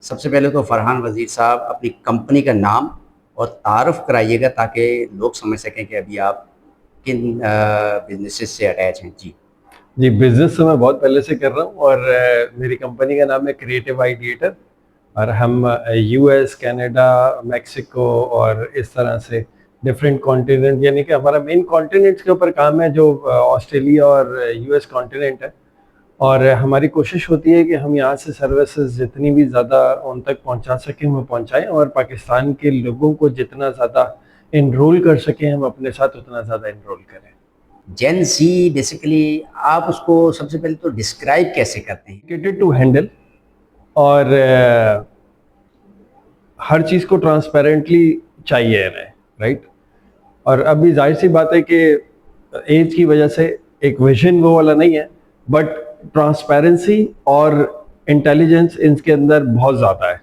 सबसे पहले तो फरहान वज़ीर साहब अपनी कंपनी का नाम और तारुफ़ कराइएगा ताकि लोग समझ सकें कि अभी आप किन बिज़नेसेस से अटैच हैं? जी। जी, बिज़नेस तो मैं बहुत पहले से कर रहा हूँ और मेरी कंपनी का नाम है क्रिएटिव आइडिएटर और हम यूएस, कनाडा, मेक्सिको और इस तरह से डिफरेंट कॉन्टिनेंट, यानी कि हमारा मेन कॉन्टिनेंट्स के ऊपर काम है जो ऑस्ट्रेलिया और यूएस कॉन्टिनेंट है। और हमारी कोशिश होती है कि हम यहाँ से सर्विसेज जितनी भी ज़्यादा उन तक पहुँचा सकें वो पहुँचाएँ और पाकिस्तान के लोगों को जितना ज़्यादा एनरोल कर सकें हम अपने साथ उतना ज़्यादा एनरोल करें। जेन ज़ी बेसिकली आप उसको सबसे पहले तो डिस्क्राइब कैसे करते हैं? एजुकेटेड टू हैंडल और हर चीज़ को ट्रांसपेरेंटली चाहिए इन्हें, राइट। और अभी जाहिर सी बात है कि एज की वजह से एक विजन वो वाला नहीं है, बट ट्रांसपेरेंसी और इंटेलिजेंस इनके अंदर बहुत ज़्यादा है।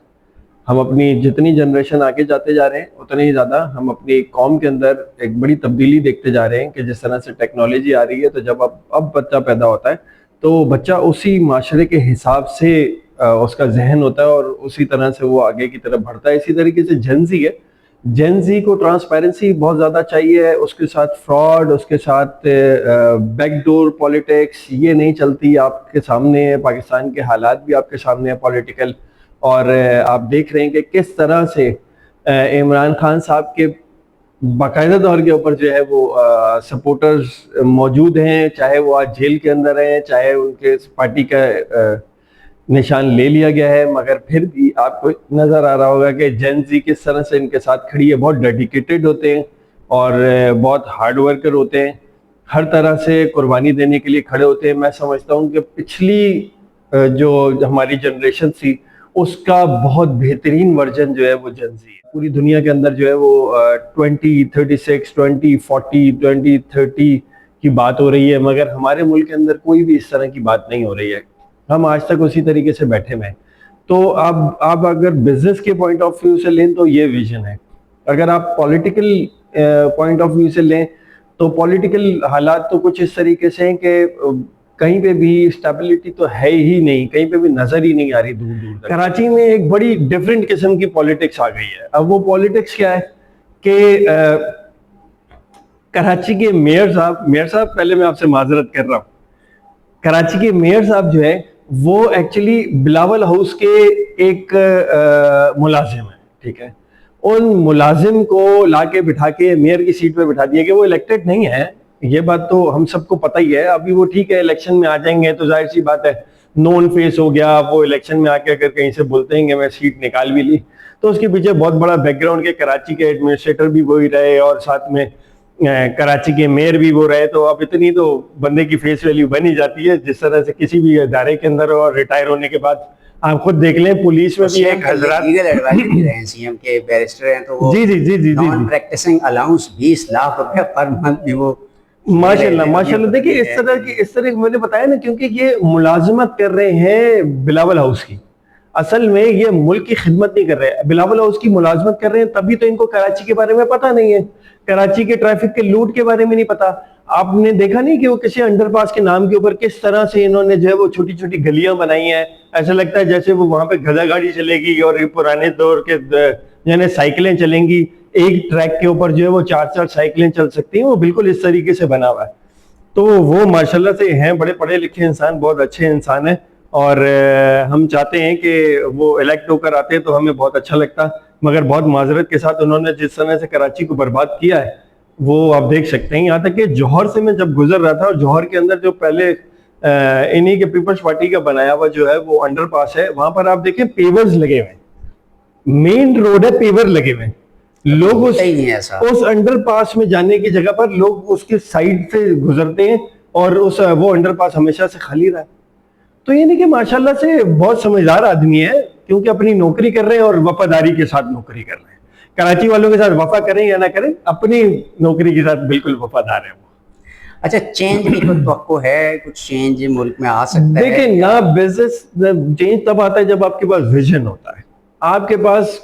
हम अपनी जितनी जनरेशन आगे जाते जा रहे हैं उतने ही ज़्यादा हम अपनी कौम के अंदर एक बड़ी तब्दीली देखते जा रहे हैं कि जिस तरह से टेक्नोलॉजी आ रही है, तो जब अब बच्चा पैदा होता है तो बच्चा उसी माशरे के हिसाब से उसका जहन होता है और उसी तरह से वो आगे की तरफ बढ़ता है। इसी तरीके से जेनजी है, जेनजी को ट्रांसपेरेंसी बहुत ज़्यादा चाहिए, उसके साथ फ्रॉड, उसके साथ बैकडोर पॉलिटिक्स ये नहीं चलती। आपके सामने है, पाकिस्तान के हालात भी आपके सामने है पॉलिटिकल, और आप देख रहे हैं कि किस तरह से इमरान खान साहब के बाकायदा तौर के ऊपर जो है वो सपोर्टर्स मौजूद हैं, चाहे वो आज जेल के अंदर हैं, चाहे उनके पार्टी का निशान ले लिया गया है, मगर फिर भी आपको नज़र आ रहा होगा कि जेन जी किस तरह से इनके साथ खड़ी है। बहुत डेडिकेटेड होते हैं और बहुत हार्ड वर्कर होते हैं, हर तरह से कुर्बानी देने के लिए खड़े होते हैं। मैं समझता हूँ कि पिछली जो हमारी जनरेशन थी उसका बहुत बेहतरीन वर्जन जो है वो जेन जी है। पूरी दुनिया के अंदर जो है वो 2036, 2040, 2030 की बात हो रही है, मगर हमारे मुल्क के अंदर कोई भी इस तरह की बात नहीं हो रही है। हम आज तक उसी तरीके से बैठे हुए हैं। तो अब अगर बिजनेस के पॉइंट ऑफ व्यू से लें तो ये विजन है। अगर आप पॉलिटिकल पॉइंट ऑफ व्यू से लें तो पॉलिटिकल हालात तो कुछ इस तरीके से हैं कि कहीं पे भी स्टेबिलिटी तो है ही नहीं, कहीं पे भी नजर ही नहीं आ रही दूर दूर तक। कराची में एक बड़ी डिफरेंट किस्म की पॉलिटिक्स आ गई है। अब वो पॉलिटिक्स क्या है कि कराची के मेयर साहब पहले मैं आपसे माजरत कर रहा हूँ, कराची के मेयर साहब जो है वो एक्चुअली बिलावल हाउस के एक मुलाजिम है, ठीक है। उन मुलाजिम को लाके बिठा के मेयर की सीट पे बिठा दिया कि वो इलेक्टेड नहीं है, ये बात तो हम सबको पता ही है। अभी वो ठीक है इलेक्शन में आ जाएंगे तो जाहिर सी बात है नॉन फेस हो गया, वो इलेक्शन में आके अगर कहीं से बोलते हैं कि मैं सीट निकाल भी ली, तो उसके पीछे बहुत बड़ा बैकग्राउंड के कराची के एडमिनिस्ट्रेटर भी वही रहे और साथ में कराची के मेयर भी वो रहे। तो अब इतनी तो बंदे की फेस वैल्यू बन ही जाती है जिस तरह से किसी भी इदारे के अंदर और रिटायर होने के बाद। आप खुद देख लें पुलिस में भी एक हजरात लीगल एडवाइजर भी रहे हैं, सीएम के बैरिस्टर हैं, तो वो जी जी जी जी जी नॉन प्रैक्टिसिंग अलाउंस 20 लाख रुपए पर मंथ भी वो माशाल्लाह। देखिए इस तरह मैंने बताया ना, क्योंकि ये मुलाजमत कर रहे हैं बिलावल हाउस की, असल में ये मुल्क की खिदमत नहीं कर रहे हैं, बिलावल हाउस की मुलाजमत कर रहे हैं। तभी तो इनको कराची के बारे में पता नहीं है, कराची के ट्रैफिक के लूट के बारे में नहीं पता। आपने देखा नहीं कि वो किसी अंडरपास के नाम के ऊपर किस तरह से इन्होंने जो है वो छोटी छोटी गलियां बनाई हैं, ऐसा लगता है जैसे वो वहां पे गधा गाड़ी चलेगी और पुराने दौर के यानी साइकिलें चलेंगी, एक ट्रैक के ऊपर जो है वो 4-4 साइकिलें चल सकती हैं, वो बिल्कुल इस तरीके से बना हुआ है। तो वो माशाल्लाह से हैं बड़े पढ़े लिखे इंसान, बहुत अच्छे इंसान हैं और हम चाहते हैं कि वो इलेक्ट होकर आते हैं तो हमें बहुत अच्छा लगता। मगर बहुत माजरत के साथ उन्होंने जिस तरह से कराची को बर्बाद किया है वो आप देख सकते हैं। यहाँ तक कि जौहर से मैं जब गुजर रहा था और जौहर के अंदर जो पहले इन्हीं के पीपल्स पार्टी का बनाया हुआ जो है वो अंडरपास है, वहां पर आप देखें पेवर्स लगे हुए, मेन रोड है पेवर लगे हुए, लोग उस अंडरपास में जाने की जगह पर लोग उसके साइड से गुजरते हैं और वो अंडरपास हमेशा से खाली रहा है। तो ये नहीं कि माशाल्लाह से बहुत समझदार आदमी है, क्योंकि अपनी नौकरी कर रहे हैं और वफादारी के साथ नौकरी कर रहे हैं। कराची वालों के साथ वफा करें या ना करें, अपनी नौकरी के साथ बिल्कुल वफादार है वो। अच्छा, चेंज भी कुछ तवक्को है, कुछ चेंज मुल्क में आ सकता है? देखिए ना, बिजनेस चेंज तब आता है जब आपके पास विजन होता है। आपके पास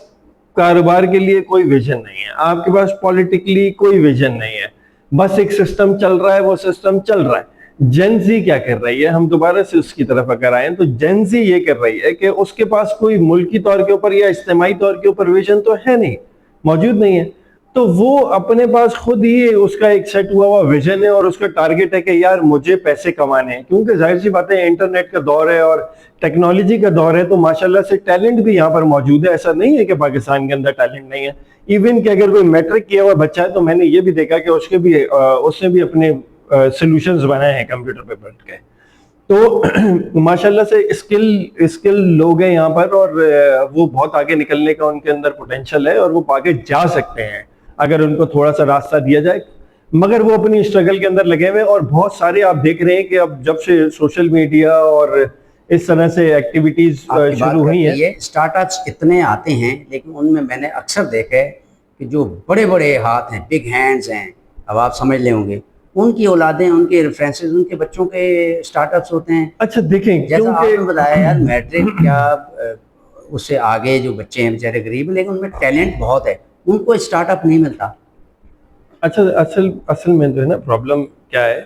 कारोबार के लिए कोई विजन नहीं है, आपके पास पॉलिटिकली कोई विजन नहीं है, बस एक सिस्टम चल रहा है, वो सिस्टम चल रहा है। जेन जी क्या कर रही है, हम दोबारा से उसकी तरफ अगर आए तो जेन जी ये कर रही है कि उसके पास कोई मुल्की तौर के ऊपर या इज्तिमाई तौर के ऊपर विजन तो है नहीं, मौजूद नहीं है। तो वो अपने पास खुद ही उसका एक सेट हुआ हुआ विजन है और उसका टारगेट है कि यार मुझे पैसे कमाने हैं, क्योंकि जाहिर सी बात है इंटरनेट का दौर है और टेक्नोलॉजी का दौर है, तो माशाल्लाह से टैलेंट भी यहाँ पर मौजूद है। ऐसा नहीं है कि पाकिस्तान के अंदर टैलेंट नहीं है। इवन कि अगर कोई मैट्रिक किया हुआ बच्चा है तो मैंने ये भी देखा कि उसने भी अपने सॉल्यूशंस बनाए हैं कंप्यूटर पे बैठ के। तो माशाल्लाह से स्किल लोग हैं यहाँ पर, और वो बहुत आगे निकलने का उनके अंदर पोटेंशियल है और वो आगे जा सकते हैं अगर उनको थोड़ा सा रास्ता दिया जाए। मगर वो अपनी स्ट्रगल के अंदर लगे हुए हैं, और बहुत सारे आप देख रहे हैं कि अब जब से सोशल मीडिया और इस तरह से एक्टिविटीज शुरू हुई हैं, स्टार्टअप्स इतने आते हैं, लेकिन उनमें मैंने अक्सर देखा है कि जो बड़े बड़े हाथ हैं, बिग हैंड्स हैं, अब आप समझ ले होंगे, उनकी औलादें, उनके रेफरेंसेस, उनके बच्चों के स्टार्टअप्स होते हैं। अच्छा देखें, जैसा आपने बताया यार, मैट्रिक क्या उससे आगे जो बच्चे हैं बेचारे गरीब, लेकिन उनमें टैलेंट बहुत है, उनको स्टार्टअप नहीं मिलता। अच्छा, असल में जो है ना प्रॉब्लम क्या है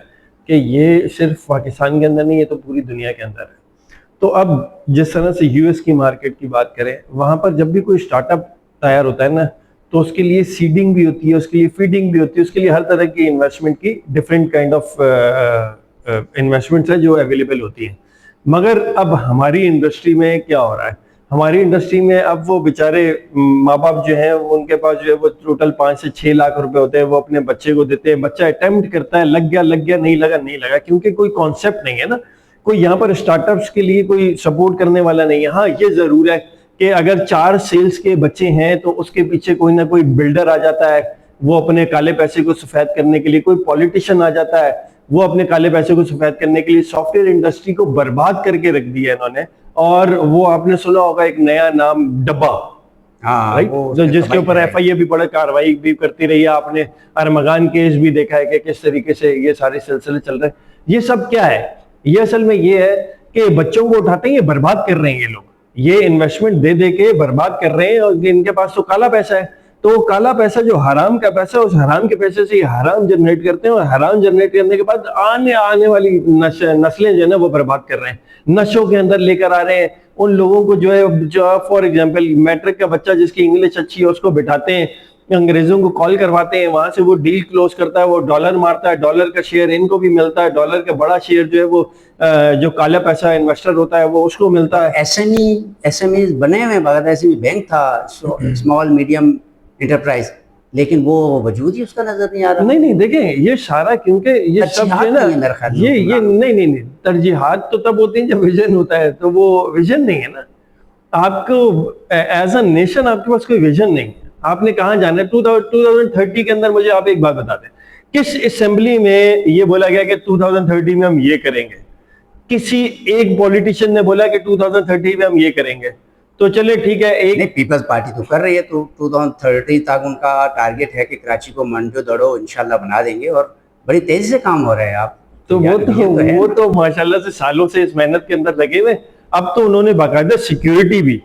कि ये सिर्फ पाकिस्तान के अंदर नहीं है, तो पूरी दुनिया के अंदर है। तो अब जिस तरह से यूएस की मार्केट की बात करें, वहाँ पर जब भी कोई स्टार्टअप तैयार होता है ना, तो उसके लिए सीडिंग भी होती है, उसके लिए फीडिंग भी होती है, उसके लिए हर तरह की इन्वेस्टमेंट की डिफरेंट काइंड ऑफ इन्वेस्टमेंट्स है जो अवेलेबल होती हैं। मगर अब हमारी इंडस्ट्री में क्या हो रहा है, हमारी इंडस्ट्री में अब वो बेचारे माँ बाप जो हैं, उनके पास जो है वो टोटल 5 से 6 लाख रुपए होते हैं, वो अपने बच्चे को देते हैं, बच्चा अटेम्प्ट करता है, लग गया, नहीं लगा, क्योंकि कोई कॉन्सेप्ट नहीं है ना, कोई यहाँ पर स्टार्टअप्स के लिए कोई सपोर्ट करने वाला नहीं है। हाँ, ये जरूर है कि अगर 4 सेल्स के बच्चे हैं तो उसके पीछे कोई ना कोई बिल्डर आ जाता है, वो अपने काले पैसे को सफेद करने के लिए, कोई पॉलिटिशियन आ जाता है, वो अपने काले पैसे को सफेद करने के लिए सॉफ्टवेयर इंडस्ट्री को बर्बाद करके रख दिया इन्होंने। और वो आपने सुना होगा एक नया नाम डब्बा, हाँ, जो जिसके ऊपर एफआईए भी बड़ा कार्रवाई भी करती रही है। आपने अरमगान केस भी देखा है कि किस तरीके से ये सारे सिलसिले चल रहे हैं। ये सब क्या है, ये असल में ये है कि बच्चों को उठाते हैं, ये बर्बाद कर रहे हैं, ये लोग ये इन्वेस्टमेंट दे दे के बर्बाद कर रहे हैं, और इनके पास तो काला पैसा है। तो काला पैसा जो हराम का पैसा है, उस हराम के पैसे से ये हराम जनरेट करते हैं, और हराम जनरेट करने के बाद आने वाली नस्लें जो है ना वो बर्बाद कर रहे हैं, नशों के अंदर लेकर आ रहे हैं उन लोगों को। जो फॉर एग्जांपल मैट्रिक का बच्चा जिसकी इंग्लिश अच्छी है उसको बिठाते हैं, अंग्रेजों को कॉल करवाते हैं, वहां से वो डील क्लोज करता है, वो डॉलर मारता है, डॉलर का शेयर इनको भी मिलता है, डॉलर का बड़ा शेयर जो है वो जो काला पैसा इन्वेस्टर होता है वो उसको मिलता है। एसएमई बने हुए बांग्लादेशी बैंक था, स्मॉल मीडियम एंटरप्राइज, लेकिन वो वजूद ही उसका नजर नहीं आ रहा। नहीं देखें, ये सारा क्योंकि ये सब है ना, ये नहीं तरजीहात तो तब होती है जब विजन होता है, तो वो विजन नहीं है ना। आपको एज अ नेशन आपके पास कोई विजन नहीं है, आपने कहाँ जाना है। 2030 के अंदर मुझे आप एक बात बता दें, किस असेंबली में ये बोला गया कि 2030 में हम ये करेंगे? किसी एक पॉलिटिशियन ने बोला कि 2030 में हम ये करेंगे? तो चले ठीक है, एक नहीं, पीपल्स पार्टी तो कर रही है, तो 2030 तक उनका टारगेट है कि कराची को मंजो दड़ो इंशाल्लाह बना देंगे, और बड़ी तेजी से काम हो रहा है। आप तो वो तो माशाल्लाह से सालों से इस मेहनत के अंदर लगे हुए। अब तो उन्होंने बाकायदा सिक्योरिटी भी,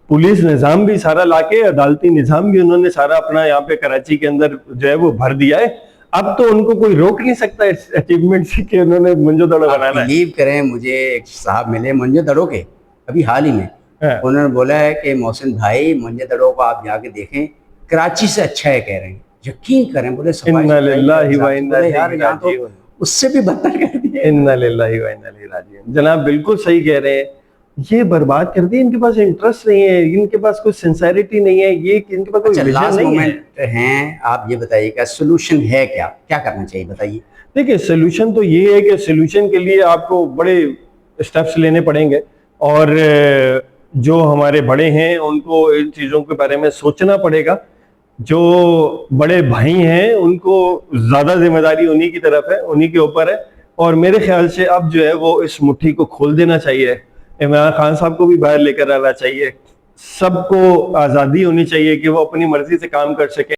पुलिस निजाम भी सारा लाके, अदालती निजाम भी उन्होंने सारा अपना यहाँ पे कराची के अंदर जो है वो भर दिया है। अब तो उनको कोई रोक नहीं सकता इस अचीवमेंट से कि उन्होंने मंजो दड़ो बनाना है। बिलीव करें, मुझे एक साहब मिले मंजो दड़ो के अभी हाल ही में, उन्होंने बोला है कि मोहसिन भाई मंजो दड़ो को आप जाके देखें, कराची से अच्छा है, कह रहे हैं, यकीन करें। बोले इन्ना लिल्लाहि व इन्ना इलैहि राजिऊन, उससे भी बदतर कर दिया। इन्ना लिल्लाहि व इन्ना इलैहि राजिऊन। जनाब बिल्कुल सही कह रहे हैं, ये बर्बाद कर दिया। इनके पास इंटरेस्ट नहीं है, इनके पास कोई सिंसेरिटी नहीं है, ये इनके पास कोई विजन नहीं है। आप ये बताइएगा सोल्यूशन है क्या, क्या करना चाहिए, बताइए। देखिए, सोल्यूशन तो ये है कि सोल्यूशन के लिए आपको बड़े स्टेप्स लेने पड़ेंगे, और जो हमारे बड़े हैं उनको इन चीज़ों के बारे में सोचना पड़ेगा। जो बड़े भाई हैं उनको ज़्यादा जिम्मेदारी उन्हीं की तरफ है, उन्हीं के ऊपर है। और मेरे ख्याल से अब जो है वो इस मुट्ठी को खोल देना चाहिए, इमरान खान साहब को भी बाहर लेकर आना चाहिए, सबको आज़ादी होनी चाहिए कि वो अपनी मर्जी से काम कर सके।